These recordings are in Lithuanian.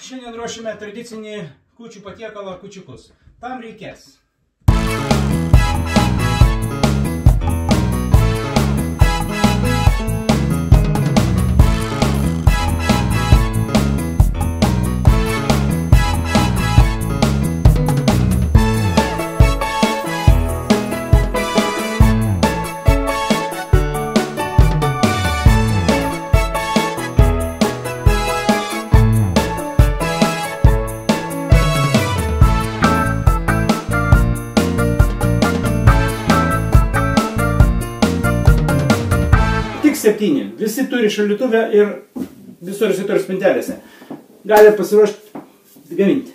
Šiandien ruošime tradicinį kūčių patiekalą kūčiukus. Tam reikės tik 7. Visi turi šaldytuvę ir visur visi turi spintelėse. Galite pasiruošti gaminti.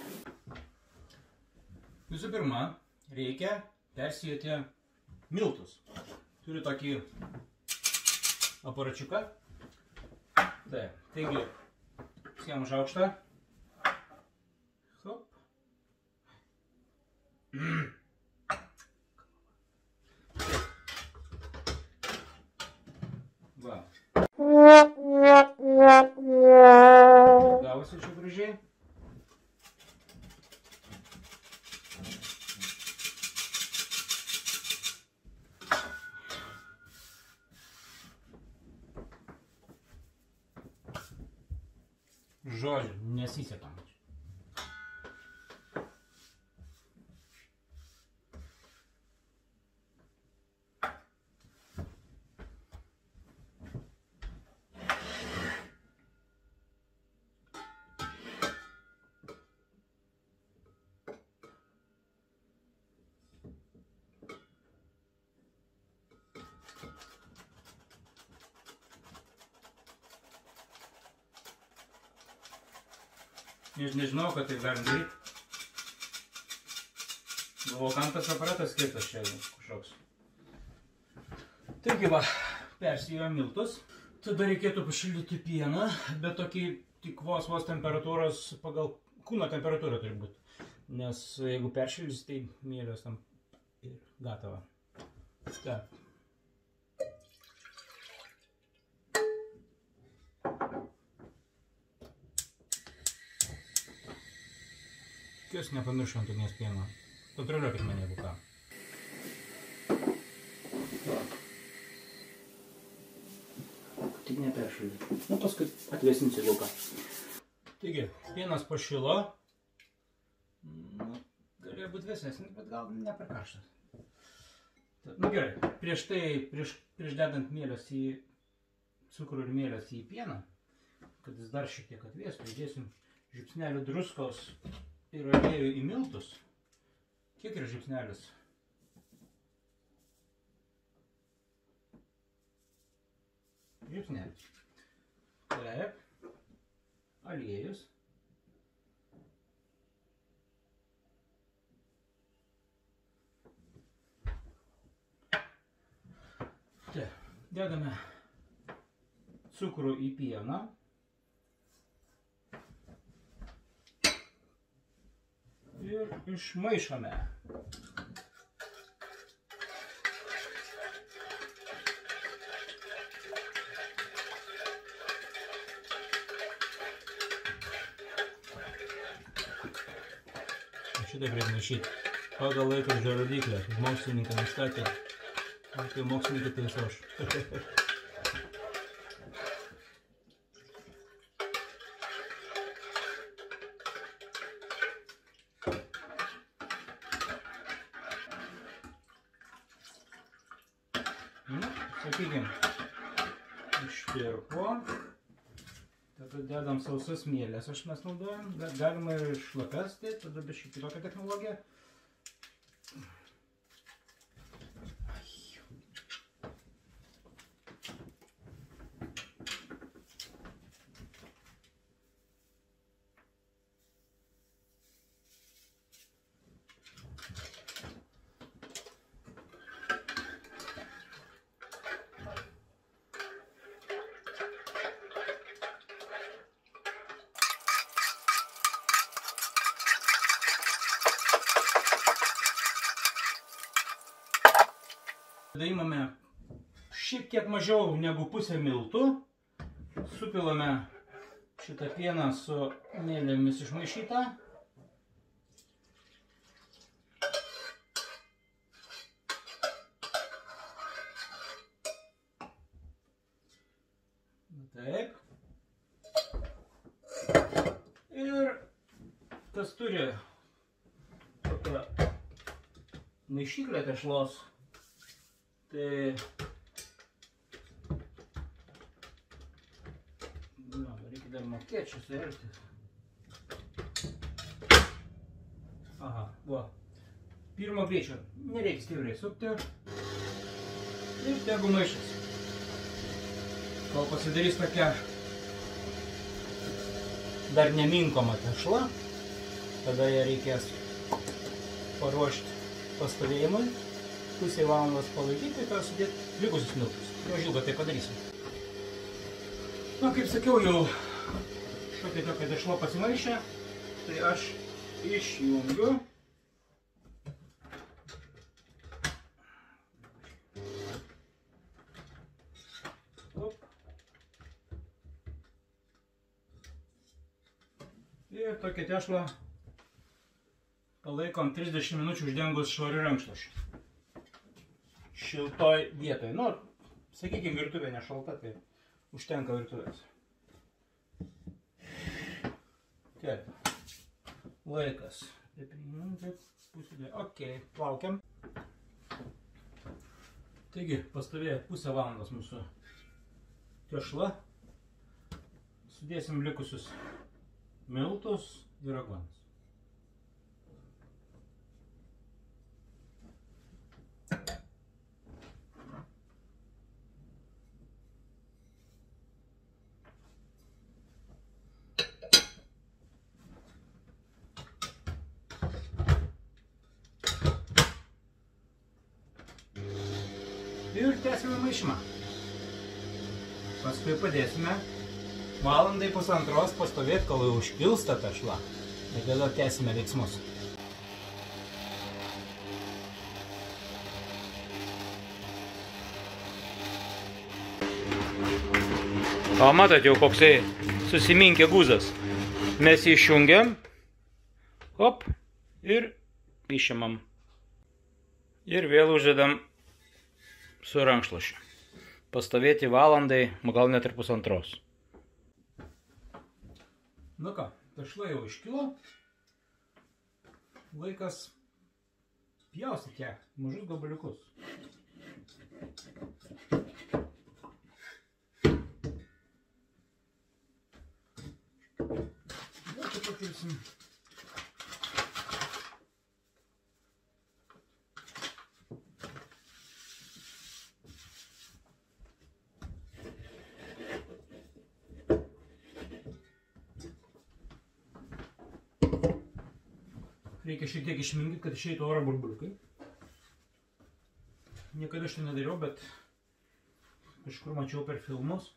Visų pirma, reikia persijoti miltus. Turiu tokį aparačiuką. Taigi, siemu šaukštą. Hop. Va. Gavosi čia gražiai. Žodžiu, nesisekam. Aš nežinau, kad taip galim daryti. Galvoju, kam tas aparatas skirtas čia kažkoks. Taigi va, persijojom miltus. Tada reikėtų pašildyti pieną, bet tokį tik vos temperatūros pagal kūno temperatūrą turi būti. Nes jeigu peršildys, tai mielės tam ir gatava. Taip. Jūs nepamiršom ugnies pieno. Kontroliuokit mane, jeigu ką. Tik neperšildyti. Nu, paskui atvėsinsiu lauką. Taigi, pienas pašilo. Galėjo būti vėsesnis, bet gal ne per karštas. Nu gerai, prieš dedant mielės į cukrų ir mielės į pieną, kad jis dar šiek tiek atvėstų, įdėsim žiupsnelį druskos ir aliejų į miltus. Kiek yra žiupsnelis? Žiupsnelis. Taip. Aliejus. Taip. Dedame cukrų į pieną. Ir išmaišome. Šitaip reikia maišyti pagal laikrodžio rodyklę. Mokslininkai nustatė. Tai mokslininkai taiso aš. Sakykime, ištirpo. Tada dedam sausas mielės, mes naudojam. Galima ir šlapias, tada be šiek tiek kitokią technologiją. Tada imame šiek tiek mažiau negu pusę miltų, supilame šitą pieną su mėlėmis išmaišytą. Taip. Ir kas turi tokią maišyklę tešlos, tai reikia dar mokėti čia suerti. Aha, va. Pirmo greičio nereikia stipriai sukti. Ir tegu maišas. Kol pasidarys tokia dar neminkoma tešla, tada ją reikės paruošti pastovėjimui, pusę valandos palaikyti ir sudėti likusius miltus. Neužilgo tai padarysim. Na, kaip sakiau, jau šiokia tokia tešla pasimaišė, tai aš išjungiu. Ir tokią tešlą palaikom 30 minučių uždengus švariu rankšluosčiu. Šiltoj vietoje. Nu, sakykime, virtuvė nešalta, tai užtenka virtuvės. Taip. Laikas. Taip, pusė. Ok, laukiam. Taigi, pastovėjo pusę valandos mūsų tešla. Sudėsim likusius miltus ir aguonas. Ir tęsime maišymą. Paskui padėsime valandai pusantros pastovėti, kol jau užpils ta tešla. Ir tada tęsime veiksmus. O matot jau koksai susiminkė guzas. Mes jį išjungiam. Hop. Ir išimam. Ir vėl uždedam su rankšluosčiu. Pastovėti valandai, gal net ir pusantros. Nu ką, tešla jau iškilo. Laikas pjaustyti ją mažus gabaliukus. Dar čia pakilsim. Reikia šiek tiek išminkyti, kad išeitų oro burbuliukai. Niekada aš tai nedariau, bet kažkur mačiau per filmus.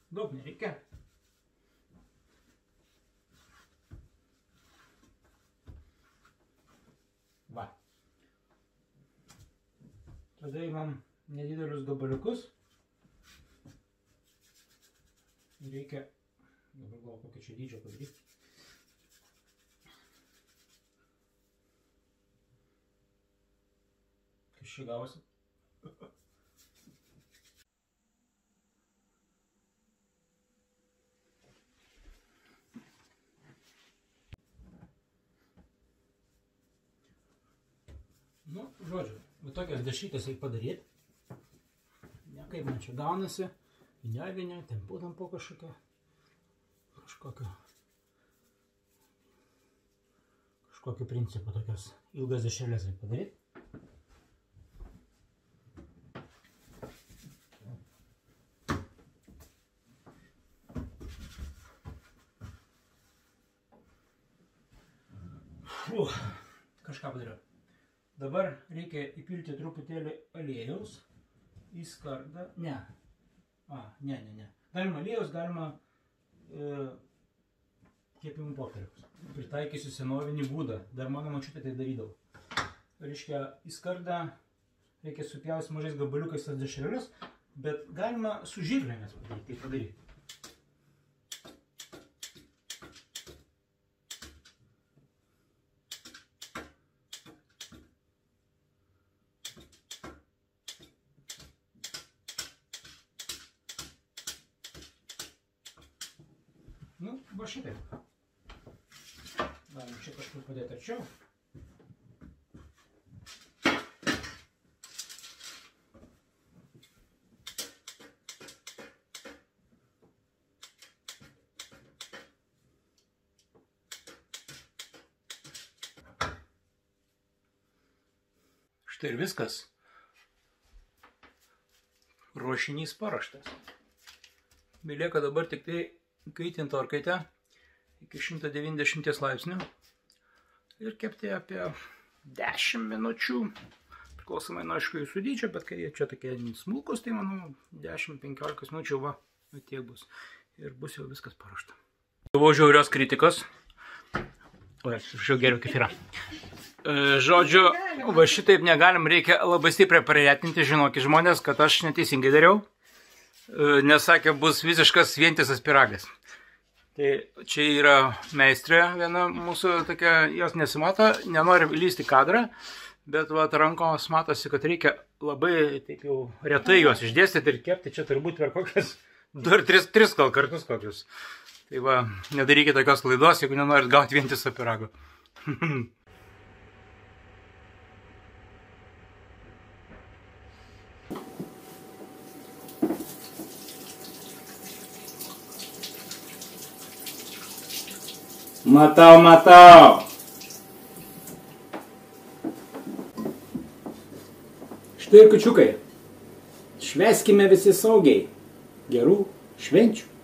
Daug nereikia. Va. Tada imam nedidelius gabaliukus. Reikia, dabar gal kokio čia dydžio padaryti. Kas čia gavosi? Nu, žodžiu, bet tokias dešrytės reikia padaryti. Ne kaip man čia gaunasi. Vinio, tempu kažkokio principo tokios ilgas dešrelės reikia padaryti. Kažką padariau. Dabar reikia įpilti truputėlį aliejaus į skardą. Ne. Ne. Galima aliejaus, galima kepimų popieriaus. Pritaikysiu senovinį būdą. Dar mano močiutė tai darydavo. Reiškia, į skardą reikia supjausti mažais gabaliukais tas dešrelius Bet galima su žirklėmis tai padaryti. Nu, va šitaip. Galim čia kažkur padėti arčiau. Štai ir viskas. Ruošinys paruoštas. Belieka dabar tik tai kaitinti orkaitę iki 190 laipsnių ir kepti apie 10 minučių. Priklausomai nuo aišku jūsų dydžio, bet kai jie čia tokie smulkus, tai manau 10-15 minučių va, tiek bus. Ir bus jau viskas paruošta. Buvo žiaurios kritikos. O, aš geriau kefyrą. Žodžiu, va šitaip negalim, reikia labai stipriai paretinti, žinokit žmonės, kad aš neteisingai dariau. Nes sakė, bus visiškas vientisas pyragas. Tai čia yra meistrė viena mūsų tokia, jos nesimato, nenori lysti kadrą, bet va rankos matosi, kad reikia labai taip jau retai juos išdėstyti ir kepti, čia turbūt per kokias 2-3 gal kartus kokius. Tai va, nedarykite tokios klaidos, jeigu nenorit gauti vientiso pyrago. Matau. Štai ir kučiukai. Švęskime visi saugiai. Gerų švenčių.